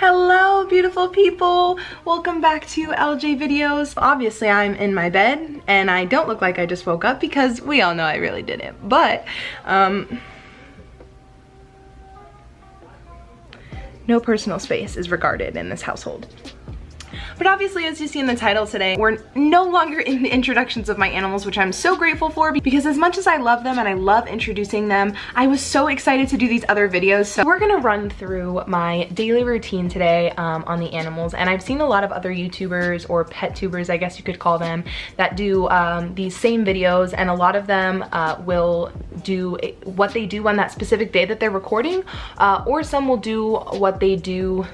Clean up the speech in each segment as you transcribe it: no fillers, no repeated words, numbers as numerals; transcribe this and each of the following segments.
Hello beautiful people, welcome back to LJ videos. Obviously I'm in my bed and I don't look like I just woke up because we all know I really didn't, but no personal space is regarded in this household. But obviously, as you see in the title today, we're no longer in the introductions of my animals, which I'm so grateful for, because as much as I love them and I love introducing them, I was so excited to do these other videos. So we're gonna run through my daily routine today on the animals. And I've seen a lot of other YouTubers or pet tubers, I guess you could call them, that do these same videos, and a lot of them will do what they do on that specific day that they're recording, or some will do what they do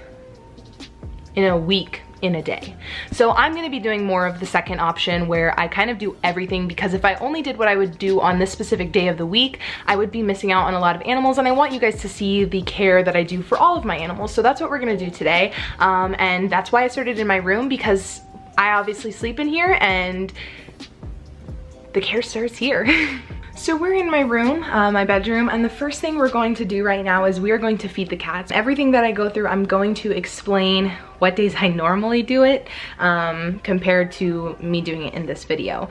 in a week, in a day. So I'm gonna be doing more of the second option, where I kind of do everything, because if I only did what I would do on this specific day of the week, I would be missing out on a lot of animals, and I want you guys to see the care that I do for all of my animals. So that's what we're gonna do today, and that's why I started in my room, because I obviously sleep in here and the care starts here. So we're in my room, my bedroom, and the first thing we're going to do right now is we are going to feed the cats. Everything that I go through, I'm going to explain what days I normally do it compared to me doing it in this video.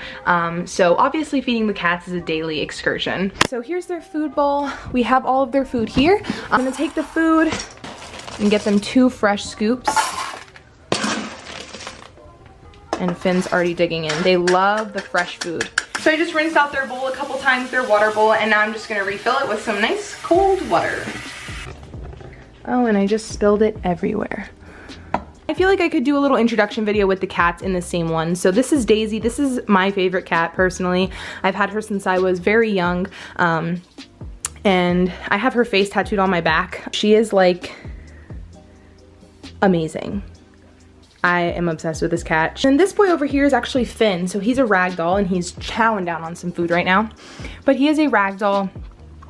So obviously feeding the cats is a daily excursion. So here's their food bowl. We have all of their food here. I'm gonna take the food and get them 2 fresh scoops. And Finn's already digging in. They love the fresh food. So I just rinsed out their bowl a couple times, their water bowl, and now I'm just gonna refill it with some nice cold water. Oh, and I just spilled it everywhere. I feel like I could do a little introduction video with the cats in the same one. So this is Daisy. This is my favorite cat personally. I've had her since I was very young, and I have her face tattooed on my back. She is like amazing. I am obsessed with this cat. And this boy over here is actually Finn. So he's a ragdoll and he's chowing down on some food right now. But he is a ragdoll.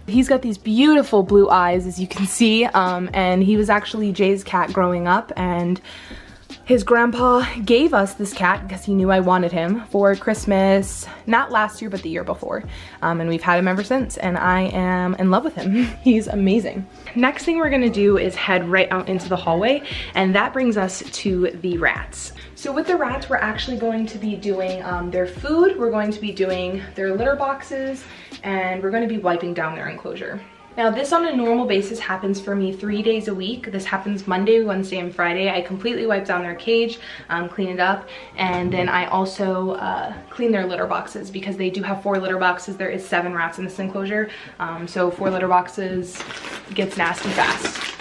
He's got these beautiful blue eyes, as you can see. And he was actually Jay's cat growing up, and his grandpa gave us this cat because he knew I wanted him for Christmas, not last year, but the year before. And we've had him ever since, and I am in love with him. He's amazing. Next thing we're gonna do is head right out into the hallway, and that brings us to the rats. So with the rats, we're actually going to be doing their food, we're going to be doing their litter boxes, and we're gonna be wiping down their enclosure. Now this on a normal basis happens for me 3 days a week. This happens Monday, Wednesday, and Friday. I completely wipe down their cage, clean it up, and then I also clean their litter boxes, because they do have 4 litter boxes. There is 7 rats in this enclosure, so 4 litter boxes gets nasty fast.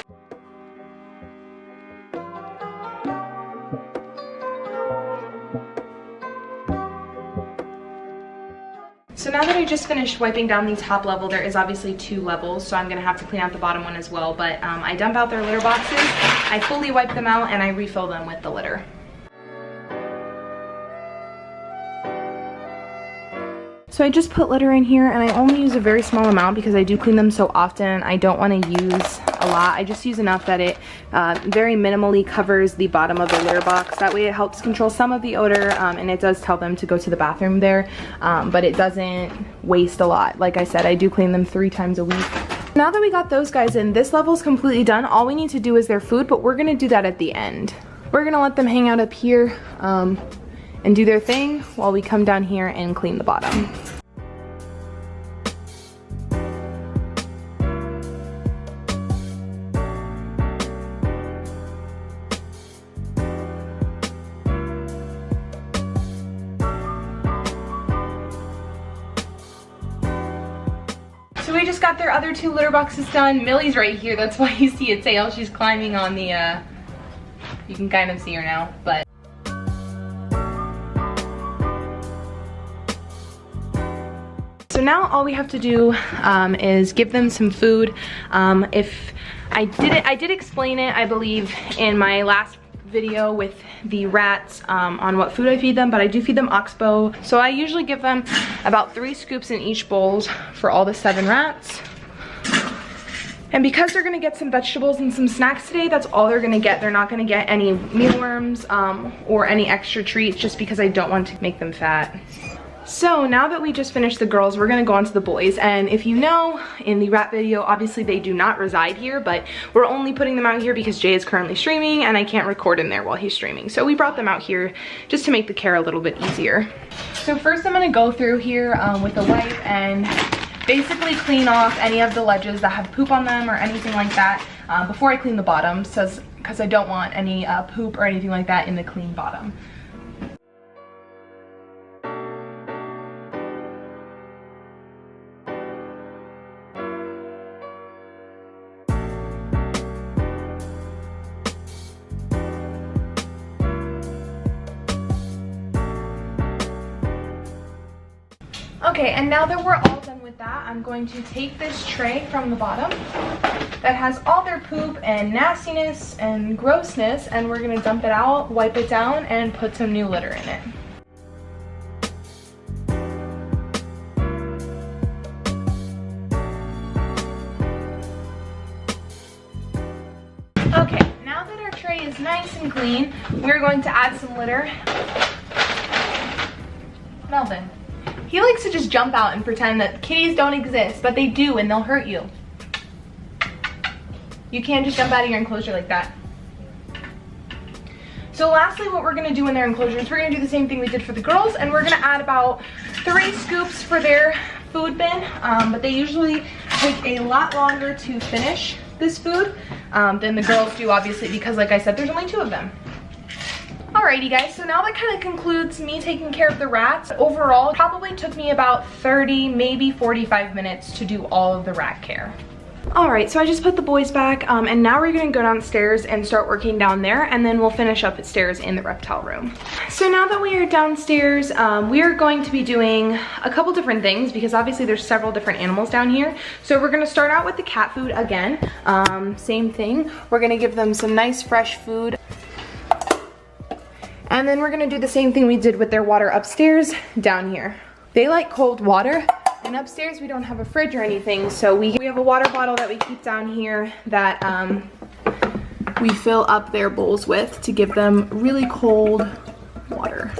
So now that I just finished wiping down the top level, there is obviously 2 levels, so I'm gonna have to clean out the bottom one as well, but I dump out their litter boxes, I fully wipe them out, and I refill them with the litter. So I just put litter in here, and I only use a very small amount because I do clean them so often. I don't want to use a lot. I just use enough that it very minimally covers the bottom of the litter box. That way it helps control some of the odor, and it does tell them to go to the bathroom there, but it doesn't waste a lot. Like I said, I do clean them 3 times a week. Now that we got those guys in, this level's completely done. All we need to do is their food, but we're gonna do that at the end. We're gonna let them hang out up here and do their thing while we come down here and clean the bottom. So we just got their other 2 litter boxes done. Millie's right here, that's why you see a tail. She's climbing on the, you can kind of see her now, but. So now all we have to do is give them some food. If I did explain it, I believe, in my last video with the rats on what food I feed them, but I do feed them oxbow. So I usually give them about 3 scoops in each bowls for all the 7 rats. And because they're gonna get some vegetables and some snacks today, that's all they're gonna get. They're not gonna get any mealworms or any extra treats, just because I don't want to make them fat. So now that we just finished the girls, we're gonna go on to the boys. And if you know, in the rat video, obviously they do not reside here, but we're only putting them out here because Jay is currently streaming and I can't record in there while he's streaming. So we brought them out here just to make the care a little bit easier. So first I'm gonna go through here with a wipe and basically clean off any of the ledges that have poop on them or anything like that before I clean the bottoms, because I don't want any poop or anything like that in the clean bottom. Okay, and now that we're all done with that, I'm going to take this tray from the bottom that has all their poop and nastiness and grossness, and we're gonna dump it out, wipe it down, and put some new litter in it. Okay, now that our tray is nice and clean, we're going to add some litter. Melvin. He likes to just jump out and pretend that kitties don't exist, but they do, and they'll hurt you. You can't just jump out of your enclosure like that. So lastly, what we're gonna do in their enclosure is we're gonna do the same thing we did for the girls, and we're gonna add about 3 scoops for their food bin, but they usually take a lot longer to finish this food than the girls do, obviously, because like I said, there's only 2 of them. Alrighty guys, so now that kind of concludes me taking care of the rats. Overall, it probably took me about 30, maybe 45 minutes to do all of the rat care. Alright, so I just put the boys back, and now we're gonna go downstairs and start working down there, and then we'll finish up upstairs in the reptile room. So now that we are downstairs, we are going to be doing a couple different things, because obviously there's several different animals down here. So we're gonna start out with the cat food again. Same thing, we're gonna give them some nice fresh food. And then we're gonna do the same thing we did with their water upstairs down here. They like cold water, and upstairs we don't have a fridge or anything, so we have a water bottle that we keep down here that we fill up their bowls with to give them really cold water.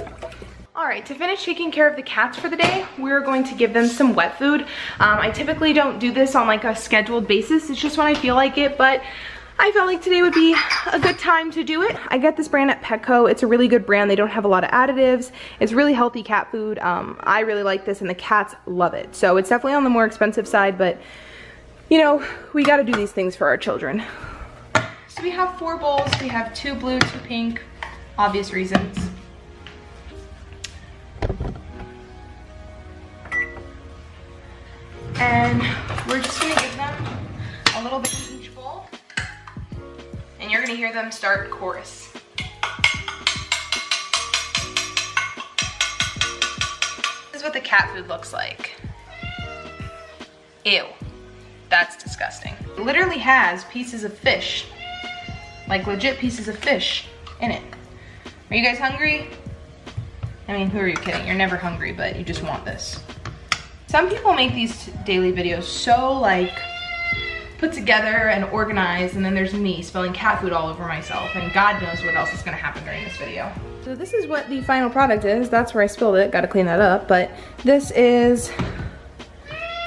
Alright, to finish taking care of the cats for the day, we're going to give them some wet food. I typically don't do this on like a scheduled basis, it's just when I feel like it, but I felt like today would be a good time to do it. I get this brand at Petco. It's a really good brand. They don't have a lot of additives. It's really healthy cat food. I really like this and the cats love it. So it's definitely on the more expensive side, but you know, we gotta do these things for our children. So we have 4 bowls. We have 2 blue, 2 pink, obvious reasons. And we're just gonna give them a little bit in each bowl. And you're gonna hear them start chorus. This is what the cat food looks like. Ew, that's disgusting. It literally has pieces of fish, like legit pieces of fish in it. Are you guys hungry? I mean, who are you kidding? You're never hungry, but you just want this. Some people make these daily videos so like put together and organized, and then there's me spilling cat food all over myself, and God knows what else is gonna happen during this video. So this is what the final product is. That's where I spilled it, gotta clean that up, but this is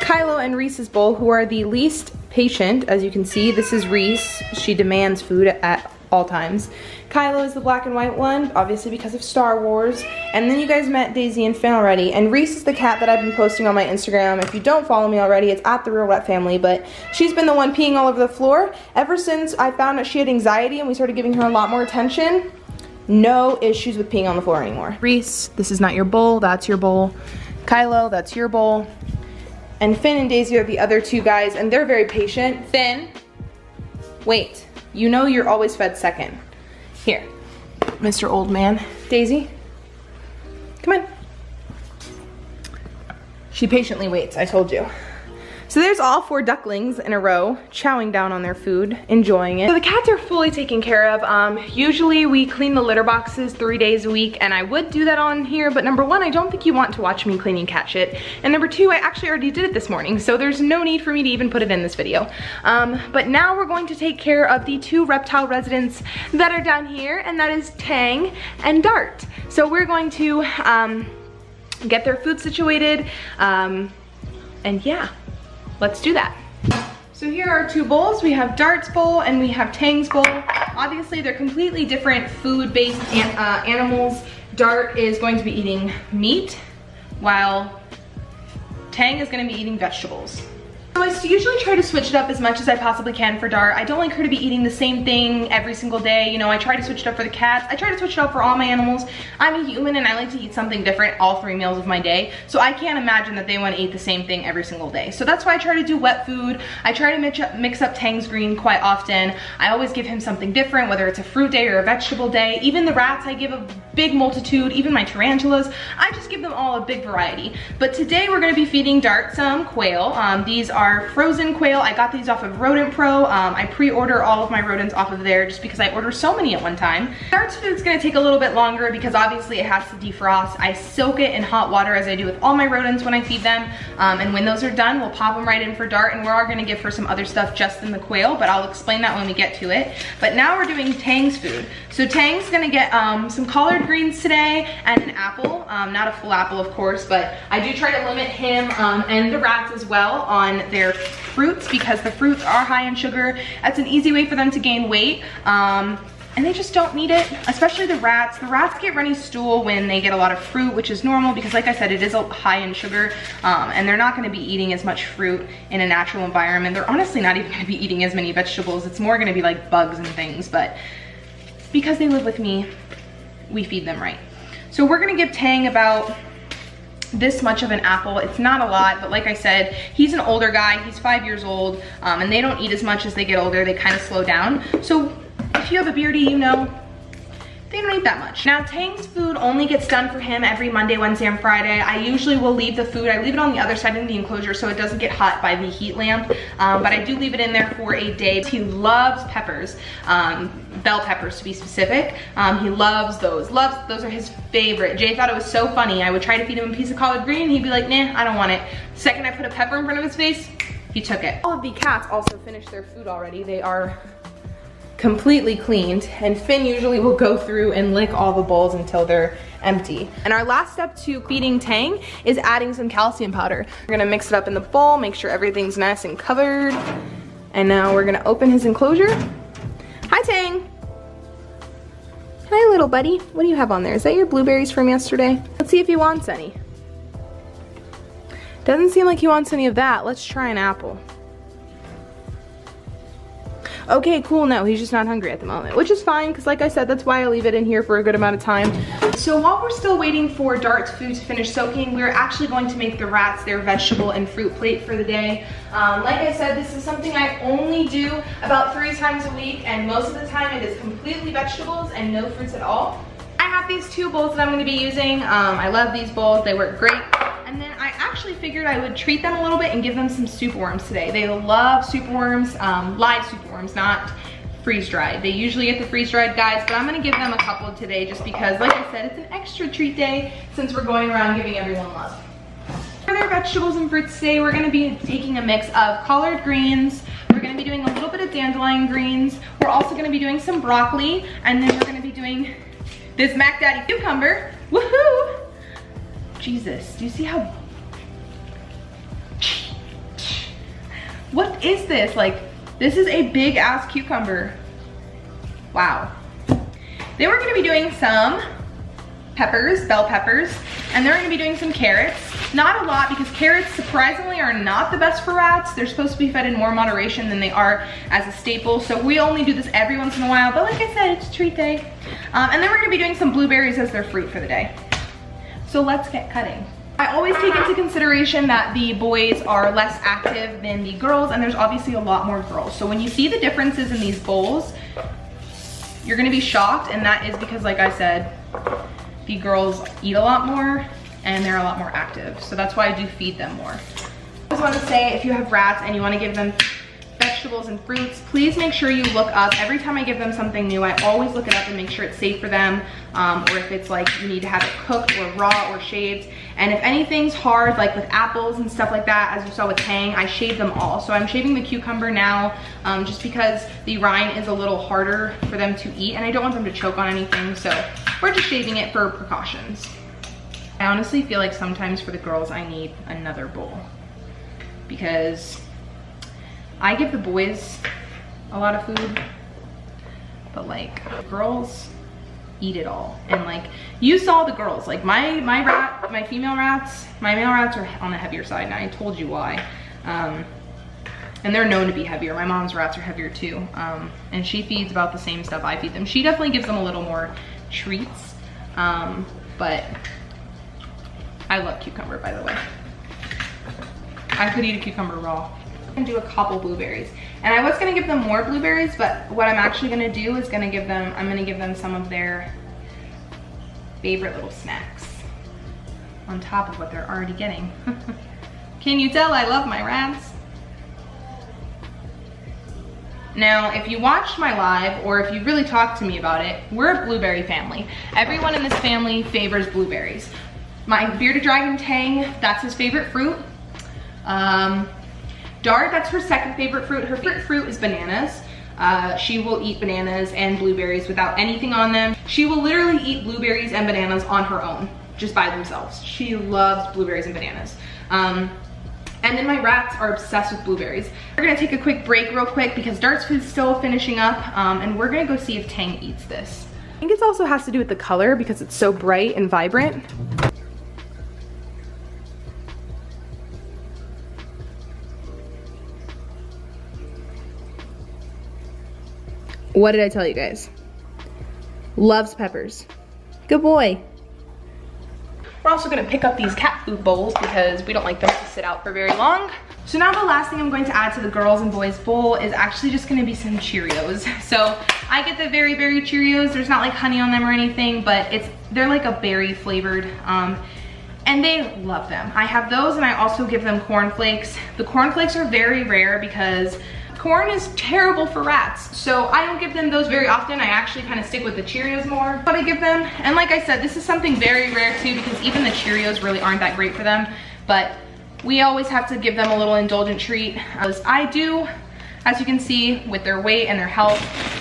Kylo and Reese's bowl, who are the least patient. As you can see, this is Reese. She demands food at all times. Kylo is the black and white one, obviously because of Star Wars. And then you guys met Daisy and Finn already. And Reese is the cat that I've been posting on my Instagram. If you don't follow me already, it's at The Real Wet Family. But she's been the one peeing all over the floor. Ever since I found out she had anxiety and we started giving her a lot more attention, no issues with peeing on the floor anymore. Reese, this is not your bowl, that's your bowl. Kylo, that's your bowl. And Finn and Daisy are the other 2 guys, and they're very patient. Finn, wait. You know you're always fed second. Here, Mr. Old Man. Daisy, come on. She patiently waits, I told you. So there's all 4 ducklings in a row, chowing down on their food, enjoying it. So the cats are fully taken care of. Usually we clean the litter boxes 3 days a week, and I would do that on here, but number 1, I don't think you want to watch me cleaning cat shit. And number 2, I actually already did it this morning, so there's no need for me to even put it in this video. But now we're going to take care of the 2 reptile residents that are down here, and that is Tang and Dart. So we're going to get their food situated, and yeah, let's do that. So here are two bowls. We have Dart's bowl and we have Tang's bowl. Obviously they're completely different food-based animals. Dart is going to be eating meat, while Tang is going to be eating vegetables. So I usually try to switch it up as much as I possibly can for Dart. I don't like her to be eating the same thing every single day. You know, I try to switch it up for the cats. I try to switch it up for all my animals. I'm a human and I like to eat something different all 3 meals of my day. So I can't imagine that they want to eat the same thing every single day. So that's why I try to do wet food. I try to mix up Tang's green quite often. I always give him something different, whether it's a fruit day or a vegetable day. Even the rats, I give a big multitude. Even my tarantulas, I just give them all a big variety. But today we're going to be feeding Dart some quail. These are frozen quail. I got these off of Rodent Pro. I pre-order all of my rodents off of there just because I order so many at one time. Dart's food's gonna take a little bit longer because obviously it has to defrost. I soak it in hot water as I do with all my rodents when I feed them. And when those are done, we'll pop them right in for Dart, and we are gonna give her some other stuff just in the quail, but I'll explain that when we get to it. But now we're doing Tang's food. So Tang's gonna get some collard greens today and an apple. Not a full apple, of course, but I do try to limit him and the rats as well on their fruits because the fruits are high in sugar. That's an easy way for them to gain weight. And they just don't need it, especially the rats. The rats get runny stool when they get a lot of fruit, which is normal because like I said, it is high in sugar, and they're not gonna be eating as much fruit in a natural environment. They're honestly not even gonna be eating as many vegetables. It's more gonna be like bugs and things, but because they live with me, we feed them right. So we're gonna give Tang about this much of an apple. It's not a lot, but like I said, he's an older guy. He's 5 years old, and they don't eat as much as they get older. They kind of slow down. So if you have a beardy, you know, they don't eat that much. Now, Tang's food only gets done for him every Monday, Wednesday, and Friday. I usually will leave the food. I leave it on the other side of the enclosure so it doesn't get hot by the heat lamp, but I do leave it in there for a day. He loves peppers, bell peppers to be specific. He loves those. Those are his favorite. Jay thought it was so funny. I would try to feed him a piece of collard green and he'd be like, nah, I don't want it. The second I put a pepper in front of his face, he took it. All of the cats also finished their food already. They are completely cleaned, and Finn usually will go through and lick all the bowls until they're empty. And our last step to feeding Tang is adding some calcium powder. We're gonna mix it up in the bowl, make sure everything's nice and covered. And now we're gonna open his enclosure. Hi, Tang. Hi, little buddy. What do you have on there? Is that your blueberries from yesterday? Let's see if he wants any. Doesn't seem like he wants any of that. Let's try an apple. Okay, cool, no, he's just not hungry at the moment, which is fine, because like I said, that's why I leave it in here for a good amount of time. So while we're still waiting for Dart's food to finish soaking, we're actually going to make the rats their vegetable and fruit plate for the day. Like I said, this is something I only do about 3 times a week, and most of the time it is completely vegetables and no fruits at all. I have these 2 bowls that I'm going to be using. I love these bowls, they work great. And then I actually figured I would treat them a little bit and give them some super worms today. They love super worms, live super worms, not freeze-dried. They usually get the freeze-dried guys, but I'm gonna give them a couple today just because, like I said, it's an extra treat day since we're going around giving everyone love. For their vegetables and fruits today, we're gonna be taking a mix of collard greens. We're gonna be doing a little bit of dandelion greens. We're also gonna be doing some broccoli, and then we're gonna be doing this Mac Daddy cucumber. Woohoo! Jesus, do you see how... What is this? Like, this is a big ass cucumber. Wow. Then we're gonna be doing some peppers, bell peppers, and then we're gonna be doing some carrots. Not a lot, because carrots surprisingly are not the best for rats. They're supposed to be fed in more moderation than they are as a staple, so we only do this every once in a while, but like I said, it's treat day. And then we're gonna be doing some blueberries as their fruit for the day. So let's get cutting. I always take into consideration that the boys are less active than the girls, and there's obviously a lot more girls. So when you see the differences in these bowls, you're gonna be shocked, and that is because, like I said, the girls eat a lot more and they're a lot more active. So that's why I do feed them more. I just wanna say, if you have rats and you wanna give them vegetables and fruits, please make sure you look up. Every time I give them something new, I always look it up and make sure it's safe for them, or if it's like you need to have it cooked or raw or shaved. And if anything's hard, like with apples and stuff like that, as you saw with Tang, I shave them all. So I'm shaving the cucumber now, just because the rind is a little harder for them to eat, and I don't want them to choke on anything, so we're just shaving it for precautions. I honestly feel like sometimes for the girls I need another bowl because I give the boys a lot of food, but like girls eat it all. And like you saw the girls, like my male rats are on the heavier side, and I told you why. And they're known to be heavier. My mom's rats are heavier too. And she feeds about the same stuff I feed them. She definitely gives them a little more treats. But I love cucumber, by the way. I could eat a cucumber raw. I'm gonna do a couple blueberries. And I was gonna give them more blueberries, but what I'm actually gonna do is I'm gonna give them some of their favorite little snacks on top of what they're already getting. Can you tell I love my rats? Now, if you watched my live, or if you really talked to me about it, we're a blueberry family. Everyone in this family favors blueberries. My bearded dragon Tang, that's his favorite fruit. Dart, that's her second favorite fruit. Her favorite fruit is bananas. She will eat bananas and blueberries without anything on them. She will literally eat blueberries and bananas on her own, just by themselves. She loves blueberries and bananas. And then my rats are obsessed with blueberries. We're gonna take a quick break real quick because Dart's food's still finishing up, and we're gonna go see if Tang eats this. I think it also has to do with the color because it's so bright and vibrant. What did I tell you guys? Loves peppers. Good boy. We're also gonna pick up these cat food bowls because we don't like them to sit out for very long. So now the last thing I'm going to add to the girls and boys bowl is actually just gonna be some Cheerios. So I get the very berry Cheerios. There's not like honey on them or anything, but they're like a berry flavored, and they love them. I have those, and I also give them corn flakes. The corn flakes are very rare because corn is terrible for rats, so I don't give them those very often. I actually kind of stick with the Cheerios more, but I give them. And like I said, this is something very rare too because even the Cheerios really aren't that great for them, but we always have to give them a little indulgent treat. As I do, as you can see, with their weight and their health,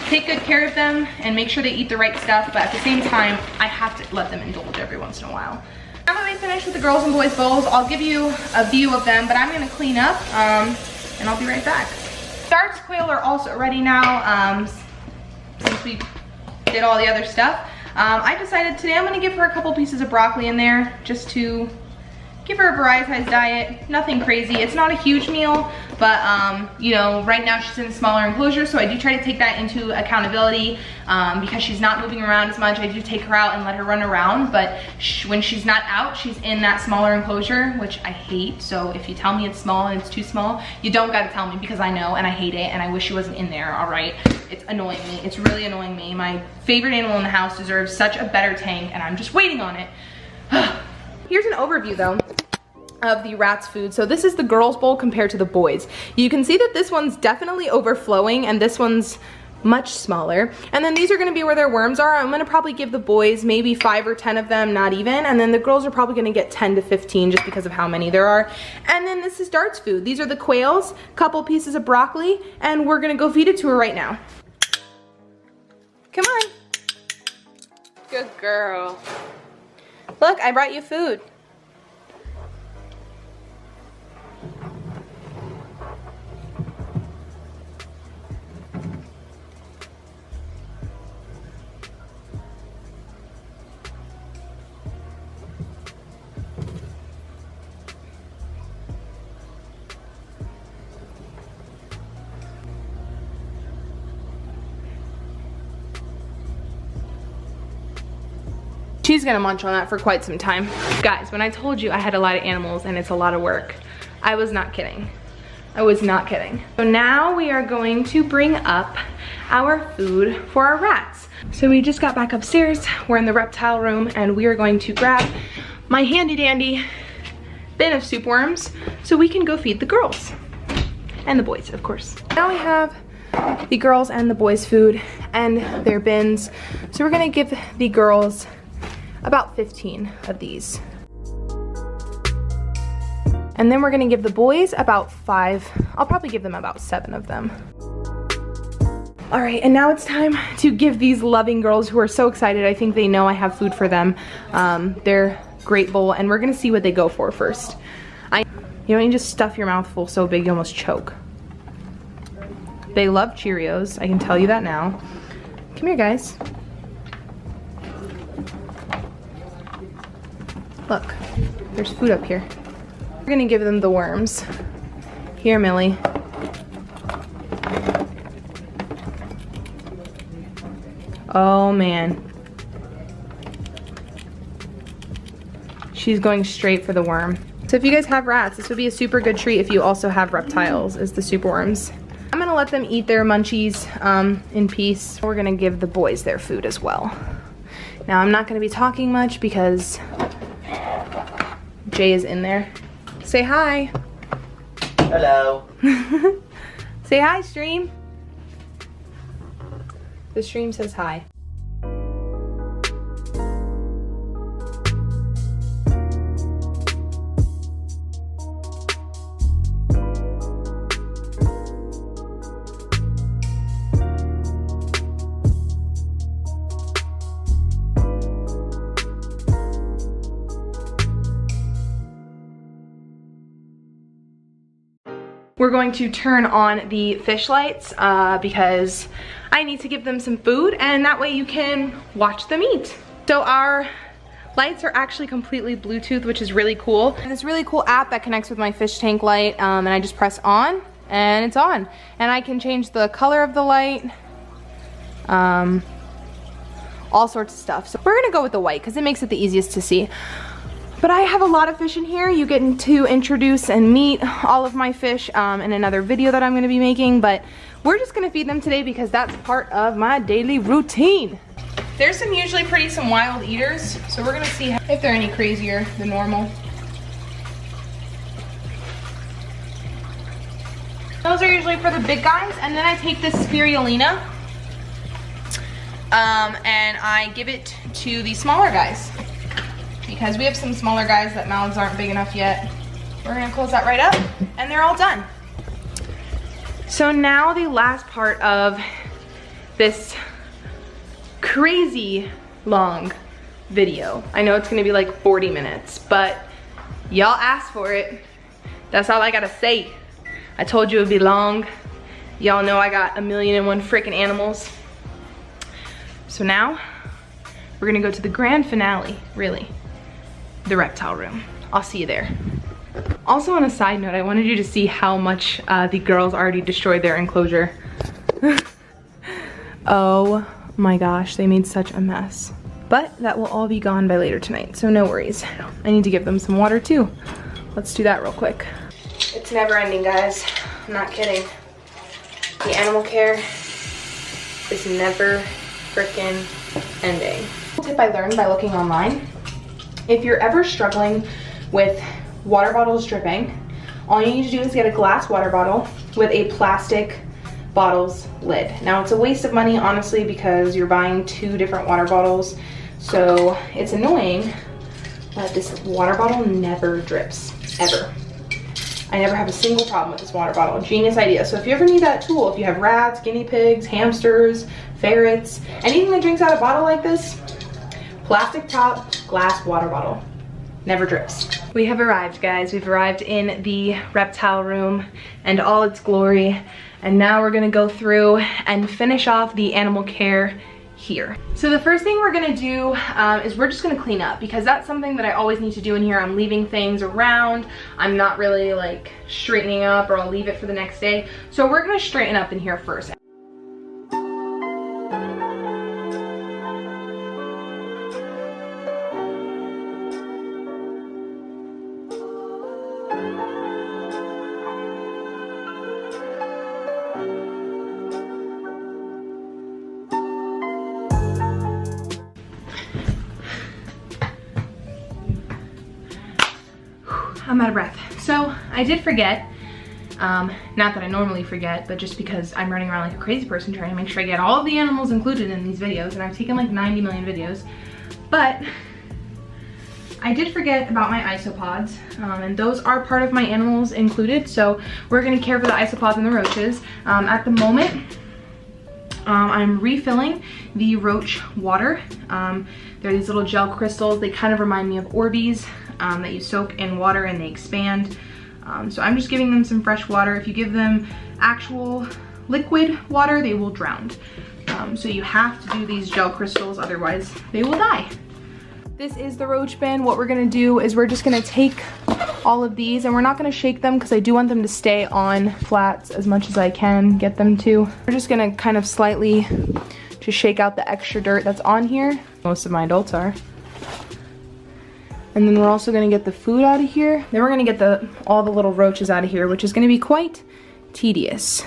take good care of them and make sure they eat the right stuff, but at the same time, I have to let them indulge every once in a while. Now that we finish with the girls and boys bowls, I'll give you a view of them, but I'm gonna clean up, and I'll be right back. Dart's quail are also ready now, since we did all the other stuff. I decided today I'm gonna give her a couple pieces of broccoli in there just to give her a varietized diet. Nothing crazy. It's not a huge meal, but you know, right now she's in a smaller enclosure, so I do try to take that into accountability because she's not moving around as much. I do take her out and let her run around, but when she's not out, she's in that smaller enclosure, which I hate. So if you tell me it's small and it's too small, you don't gotta tell me because I know and I hate it and I wish she wasn't in there, all right? It's annoying me. It's really annoying me. My favorite animal in the house deserves such a better tank, and I'm just waiting on it. Here's an overview though of the rats' food. So this is the girls' bowl compared to the boys. You can see that this one's definitely overflowing and this one's much smaller. And then these are gonna be where their worms are. I'm gonna probably give the boys maybe 5 or 10 of them, not even. And then the girls are probably gonna get 10 to 15 just because of how many there are. And then this is Dart's food. These are the quails, couple pieces of broccoli, and we're gonna go feed it to her right now. Come on. Good girl. Look, I brought you food. She's gonna munch on that for quite some time. Guys, when I told you I had a lot of animals and it's a lot of work, I was not kidding. I was not kidding. So now we are going to bring up our food for our rats. So we just got back upstairs. We're in the reptile room and we are going to grab my handy dandy bin of soup worms so we can go feed the girls. And the boys, of course. Now we have the girls and the boys' food and their bins. So we're gonna give the girls about 15 of these. And then we're gonna give the boys about 5. I'll probably give them about 7 of them. All right, and now it's time to give these loving girls who are so excited. I think they know I have food for them. They're great bowl, and we're gonna see what they go for first. You don't need to just stuff your mouth full so big you almost choke. They love Cheerios, I can tell you that now. Come here, guys. Look, there's food up here. We're gonna give them the worms. Here, Millie. Oh man. She's going straight for the worm. So if you guys have rats, this would be a super good treat if you also have reptiles, is the super worms. I'm gonna let them eat their munchies in peace. We're gonna give the boys their food as well. Now I'm not gonna be talking much because Jay is in there. Say hi. Hello. Say hi, stream. The stream says hi. We're going to turn on the fish lights because I need to give them some food, and that way you can watch them eat. So our lights are actually completely Bluetooth, which is really cool. And this really cool app that connects with my fish tank light, and I just press on and it's on. And I can change the color of the light, all sorts of stuff. So we're gonna go with the white because it makes it the easiest to see. But I have a lot of fish in here. You get to introduce and meet all of my fish in another video that I'm gonna be making, but we're just gonna feed them today because that's part of my daily routine. There's usually some wild eaters, so we're gonna see if they're any crazier than normal. Those are usually for the big guys, and then I take this spirulina and I give it to the smaller guys. Because we have some smaller guys that mouths aren't big enough yet. We're gonna close that right up, and they're all done. So now the last part of this crazy long video. I know it's gonna be like 40 minutes, but y'all asked for it. That's all I gotta say. I told you it would be long. Y'all know I got 1,000,001 freaking animals. So now, we're gonna go to the grand finale, really. The reptile room. I'll see you there. Also, on a side note, I wanted you to see how much the girls already destroyed their enclosure. Oh my gosh, they made such a mess. But that will all be gone by later tonight, so no worries. I need to give them some water too. Let's do that real quick. It's never ending, guys. I'm not kidding. The animal care is never freaking ending. A tip I learned by looking online. If you're ever struggling with water bottles dripping, all you need to do is get a glass water bottle with a plastic bottle's lid. Now it's a waste of money, honestly, because you're buying 2 different water bottles, so it's annoying, but this water bottle never drips, ever. I never have a single problem with this water bottle. Genius idea. So if you ever need that tool, if you have rats, guinea pigs, hamsters, ferrets, anything that drinks out of a bottle like this, plastic top, glass water bottle. Never drips. We have arrived, guys. We've arrived in the reptile room and all its glory. And now we're gonna go through and finish off the animal care here. So the first thing we're gonna do is we're just gonna clean up, because that's something that I always need to do in here. I'm leaving things around. I'm not really like straightening up, or I'll leave it for the next day. So we're gonna straighten up in here first. I'm out of breath. So I did forget, not that I normally forget, but just because I'm running around like a crazy person trying to make sure I get all of the animals included in these videos, and I've taken like 90 million videos, but I did forget about my isopods, and those are part of my animals included, so we're gonna care for the isopods and the roaches. At the moment, I'm refilling the Roach water. They're these little gel crystals. They kind of remind me of Orbeez that you soak in water and they expand. So I'm just giving them some fresh water. If you give them actual liquid water, they will drown. So you have to do these gel crystals, otherwise they will die. This is the Roach bin. What we're gonna do is we're just gonna take all of these, and we're not gonna shake them because I do want them to stay on flats as much as I can get them to. We're just gonna kind of slightly just shake out the extra dirt that's on here. Most of my adults are. And then we're also gonna get the food out of here. Then we're gonna get all the little roaches out of here, which is gonna be quite tedious.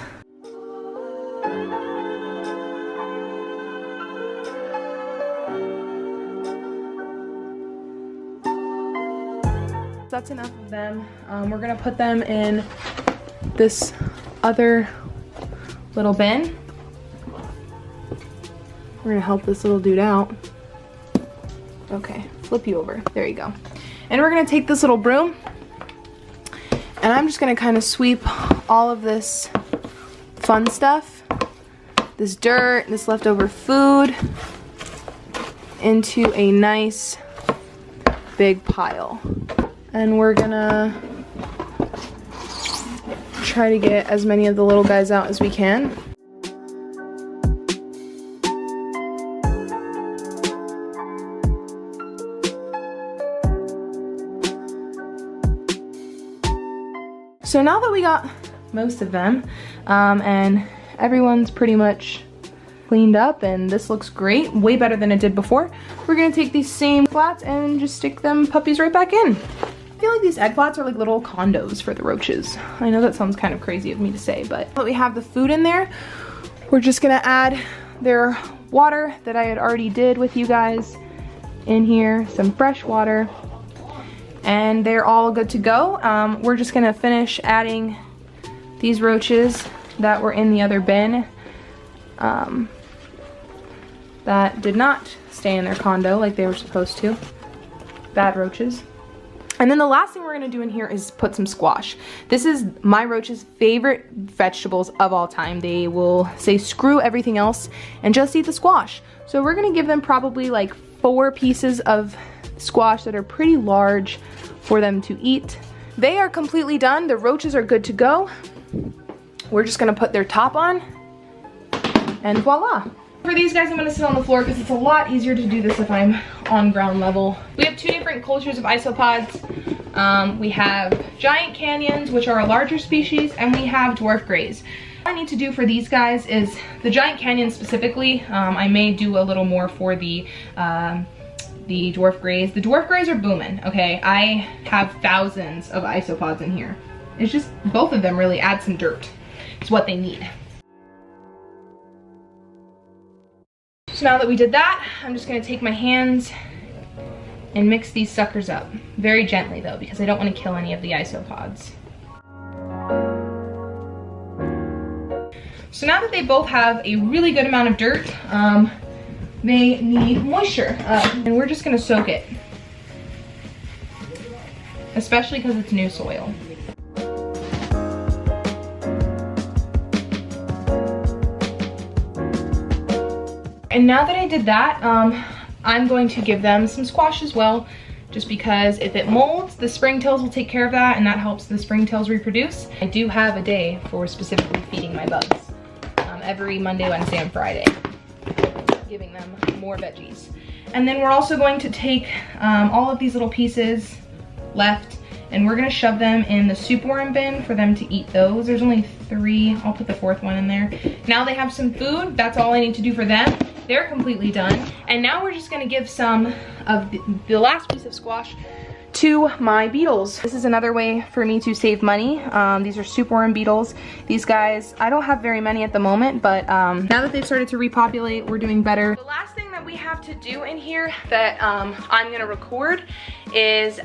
That's enough of them. We're gonna put them in this other little bin. We're gonna help this little dude out. Okay, flip you over. There you go. And we're gonna take this little broom, and I'm just gonna kind of sweep all of this fun stuff, this dirt, this leftover food, into a nice big pile. And we're gonna try to get as many of the little guys out as we can. So now that we got most of them, and everyone's pretty much cleaned up and this looks great, way better than it did before, we're gonna take these same flats and just stick them puppies right back in. I feel like these egg flats are like little condos for the roaches. I know that sounds kind of crazy of me to say, but we have the food in there. We're just gonna add their water that I had already did with you guys in here, some fresh water, and they're all good to go. We're just gonna finish adding these roaches that were in the other bin that did not stay in their condo like they were supposed to. Bad roaches. And then the last thing we're gonna do in here is put some squash. This is my roaches' favorite vegetables of all time. They will say screw everything else and just eat the squash. So we're gonna give them probably like 4 pieces of squash that are pretty large for them to eat. They are completely done. The roaches are good to go. We're just gonna put their top on and voila. For these guys, I'm gonna sit on the floor because it's a lot easier to do this if I'm on ground level. We have 2 different cultures of isopods. We have giant canyons, which are a larger species, and we have dwarf grays. All I need to do for these guys is the giant canyons specifically. I may do a little more for the dwarf grays. The dwarf grays are booming, okay? I have thousands of isopods in here. It's just both of them really add some dirt. It's what they need. So now that we did that, I'm just gonna take my hands and mix these suckers up. Very gently though, because I don't wanna kill any of the isopods. So now that they both have a really good amount of dirt, they need moisture, and we're just gonna soak it. Especially because it's new soil. And now that I did that, I'm going to give them some squash as well, just because if it molds, the springtails will take care of that, and that helps the springtails reproduce. I do have a day for specifically feeding my bugs, every Monday, Wednesday, and Friday, giving them more veggies. And then we're also going to take all of these little pieces left, and we're gonna shove them in the soup worm bin for them to eat those. There's only 3, I'll put the 4th one in there. Now they have some food, that's all I need to do for them. They're completely done. And now we're just gonna give some of the last piece of squash to my beetles. This is another way for me to save money. These are soup worm beetles. These guys, I don't have very many at the moment, but now that they've started to repopulate, we're doing better. The last thing that we have to do in here that I'm gonna record is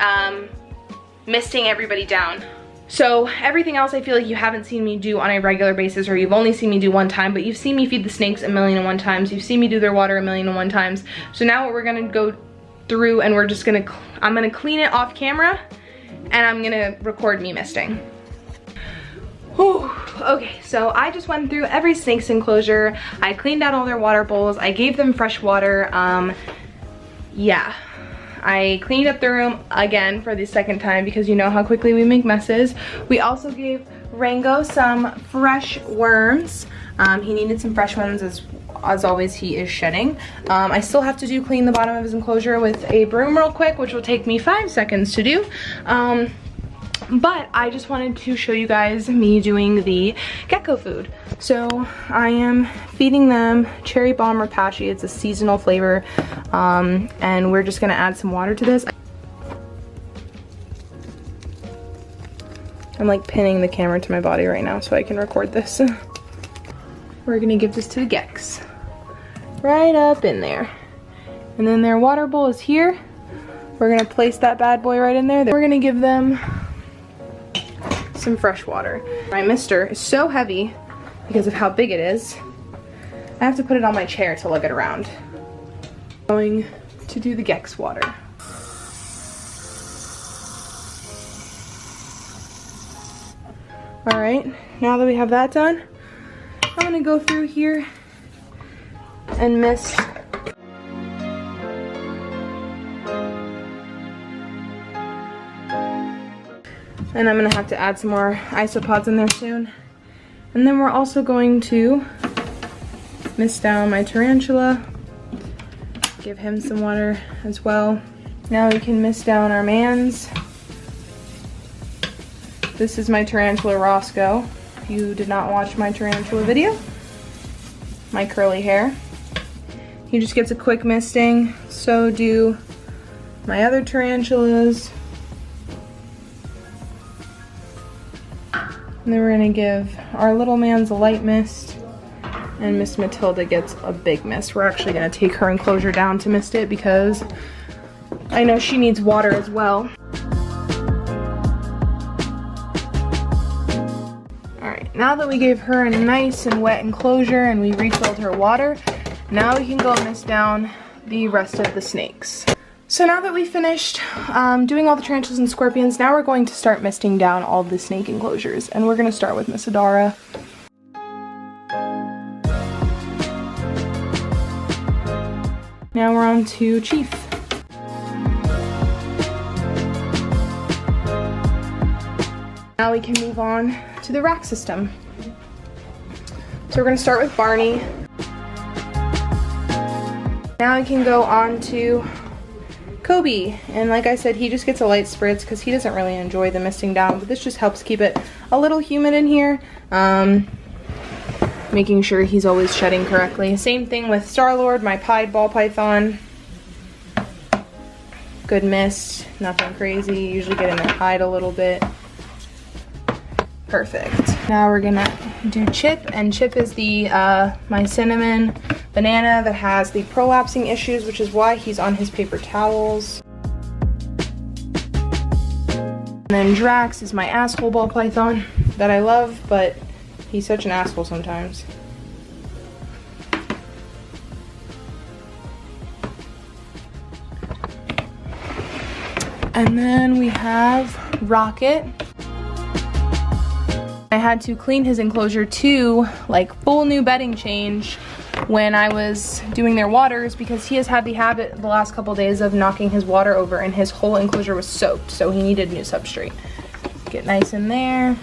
misting everybody down. So everything else I feel like you haven't seen me do on a regular basis, or you've only seen me do one time, but you've seen me feed the snakes 1,000,001 times. You've seen me do their water 1,000,001 times. So now what we're gonna go through, and we're just gonna, I'm gonna clean it off camera, and I'm gonna record me misting. Whew. Okay, so I just went through every snake's enclosure. I cleaned out all their water bowls. I gave them fresh water. Yeah. I cleaned up the room again for the second time because you know how quickly we make messes. We also gave Rango some fresh worms. He needed some fresh ones as always. He is shedding. I still have to clean the bottom of his enclosure with a broom real quick, which will take me 5 seconds to do. But I just wanted to show you guys me doing the gecko food. So I am feeding them cherry bomb rapashi. It's a seasonal flavor, and we're just gonna add some water to this. I'm like pinning the camera to my body right now so I can record this. We're gonna give this to the gecks. Right up in there. And then their water bowl is here. We're gonna place that bad boy right in there. We're gonna give them some fresh water. My mister is so heavy because of how big it is. I have to put it on my chair to lug it around. I'm going to do the gecks water. All right, now that we have that done, I'm gonna go through here and mist and I'm gonna have to add some more isopods in there soon. And then we're also going to mist down my tarantula, give him some water as well. Now we can mist down our mans. This is my Tarantula Roscoe. If you did not watch my tarantula video, my curly hair. He just gets a quick misting. So do my other tarantulas. And then we're gonna give our little mans a light mist, and Miss Matilda gets a big mist. We're actually gonna take her enclosure down to mist it because I know she needs water as well. All right, now that we gave her a nice and wet enclosure and we refilled her water, now we can go mist down the rest of the snakes. So now that we finished doing all the tarantulas and scorpions, now we're going to start misting down all the snake enclosures. And we're going to start with Miss Adara. Now we're on to Chief. Now we can move on to the rack system. So we're going to start with Barney. Now we can go on to Kobe, and like I said, he just gets a light spritz because he doesn't really enjoy the misting down, but this just helps keep it a little humid in here, making sure he's always shedding correctly. Same thing with Star-Lord, my pied ball python. Good mist, nothing crazy, usually get in their hide a little bit. Perfect. Now we're gonna do Chip, and Chip is the my cinnamon banana that has the prolapsing issues, which is why he's on his paper towels. And then Drax is my asshole ball python that I love, but he's such an asshole sometimes. And then we have Rocket. I had to clean his enclosure too, like full new bedding change, when I was doing their waters, because he has had the habit the last couple days of knocking his water over and his whole enclosure was soaked, so he needed new substrate. Get nice in there.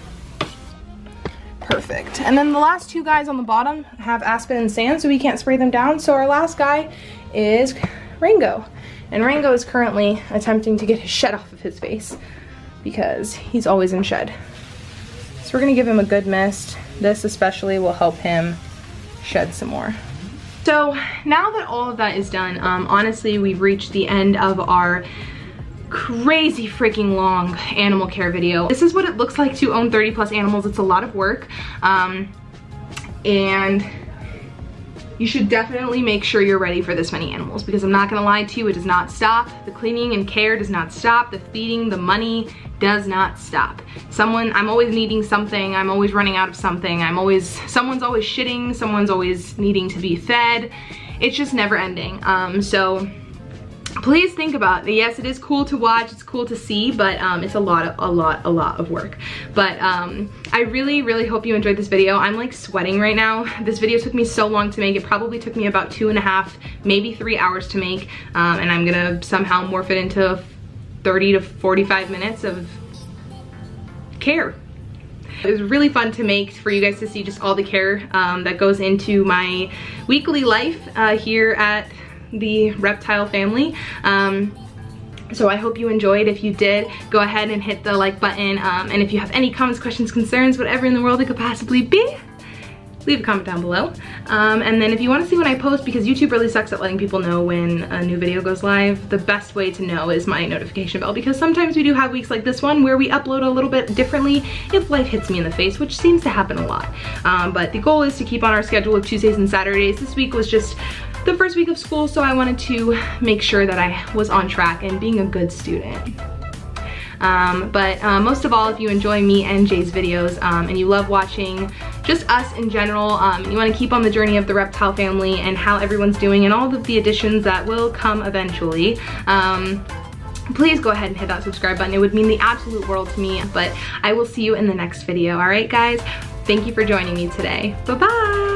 Perfect. And then the last two guys on the bottom have aspen and sand, so we can't spray them down. So our last guy is Rango. And Rango is currently attempting to get his shed off of his face because he's always in shed. So we're gonna give him a good mist. This especially will help him shed some more. So now that all of that is done, honestly, we've reached the end of our crazy freaking long animal care video. This is what it looks like to own 30 plus animals. It's a lot of work, and you should definitely make sure you're ready for this many animals, because I'm not gonna lie to you, it does not stop. The cleaning and care does not stop. The feeding, the money does not stop. I'm always needing something. I'm always running out of something. Someone's always shitting. Someone's always needing to be fed. It's just never ending. So please think about it. Yes, it is cool to watch, it's cool to see, but it's a lot of work. But I really hope you enjoyed this video. I'm like sweating right now. This video took me so long to make. It probably took me about 2.5, maybe 3 hours to make, and I'm gonna somehow morph it into 30 to 45 minutes of care. It was really fun to make for you guys to see just all the care that goes into my weekly life here at the reptile family. So I hope you enjoyed. If you did, go ahead and hit the like button. And if you have any comments, questions, concerns, whatever in the world it could possibly be, leave a comment down below. And then if you want to see when I post, because YouTube really sucks at letting people know when a new video goes live, the best way to know is my notification bell, because sometimes we do have weeks like this one where we upload a little bit differently if life hits me in the face, which seems to happen a lot. But the goal is to keep on our schedule of Tuesdays and Saturdays. This week was just the first week of school, so I wanted to make sure that I was on track and being a good student. Most of all, if you enjoy me and Jay's videos and you love watching just us in general, you want to keep on the journey of the reptile family and how everyone's doing and all of the additions that will come eventually, please go ahead and hit that subscribe button. It would mean the absolute world to me. But I will see you in the next video. All right, guys? Thank you for joining me today. Bye-bye.